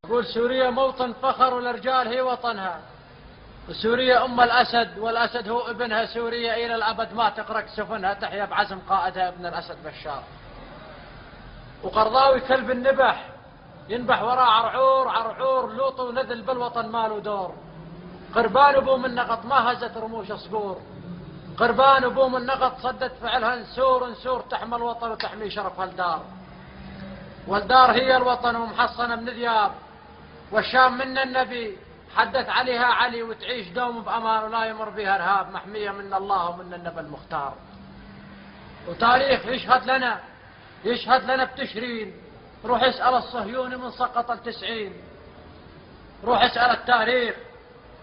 يقول سوريا موطن فخر والرجال هي وطنها، وسوريا أم الأسد والأسد هو ابنها، سوريا إلى الأبد ما تقرق سفنها، تحيا بعزم قائدها ابن الأسد بشار. وقرضاوي كلب النبح ينبح وراء عرعور، عرعور لوط ونذل بالوطن ماله دور. قربان أبو من نقط ما هزت رموش صقور، قربان أبو من نقط صدت فعلها نسور، نسور تحمى الوطن وتحمي شرف هالدار. والدار هي الوطن ومحصنة من ذياب، والشام من النبي حدث عليها علي، وتعيش دوم بأمان ولا يمر بها إرهاب، محمية من الله ومن النبي المختار. وتاريخ يشهد لنا بتشرين. روح اسأل الصهيوني من سقط ال90، روح اسأل التاريخ،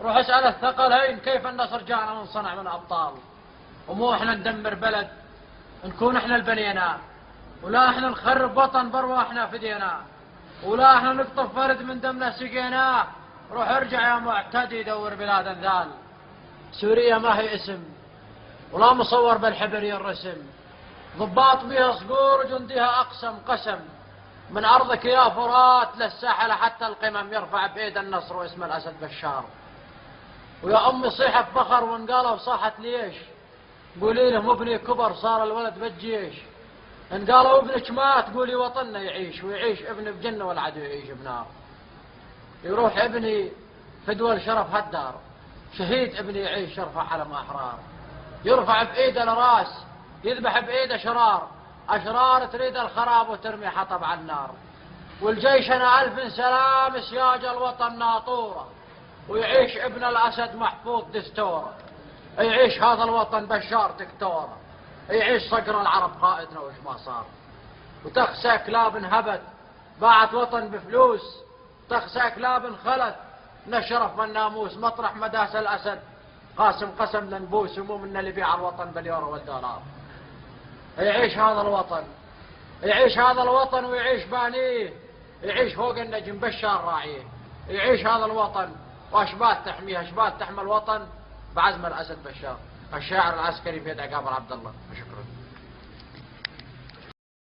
روح اسأل الثقلين كيف النصر جانا من صنع من أبطال. ومو احنا ندمر بلد نكون احنا البنينا، ولا احنا نخرب وطن برواحنا فدينا، ولا احنا نقطف فرد من دمنا سقيناه. روح ارجع يا معتدي دور بلاد انذال. سوريا ما هي اسم ولا مصور بالحبر الرسم، ضباط بها صقور وجنديها اقسم قسم. من ارضك يا فرات للساحل حتى القمم، يرفع بايد النصر واسم الاسد بشار. ويا امي صيحة فخر وانقالوا صاحت ليش، قولي لهم ابني كبر صار الولد بالجيش. ان قالوا ابنك مات قولي وطننا يعيش، ويعيش ابني بجنة والعدو يعيش بنار. يروح ابني فدوى شرف هالدار، شهيد ابني يعيش يرفع علم احرار. يرفع بايده الراس يذبح بايده شرار، اشرار تريد الخراب وترمي حطب على النار. والجيشنا الف سلام سياج الوطن ناطوره، ويعيش ابن الاسد محفوظ دستوره. يعيش هذا الوطن بشار دكتوره، يعيش صقر العرب قائدنا وش ما صار. وتخسى كلاب هبت باعت وطن بفلوس، تخسى كلاب خلت من الشرف والناموس. مطرح مداس الاسد قاسم قسم لنبوس، ومو منا اللي بيع الوطن باليورو والدولار. يعيش هذا الوطن، يعيش هذا الوطن ويعيش بانيه، يعيش فوق النجم بشار راعيه. يعيش هذا الوطن واشبات تحميه، اشبات تحمي الوطن بعزم الاسد بشار. الشاعر العسكري في يد عقاب عبد الله. شكرا.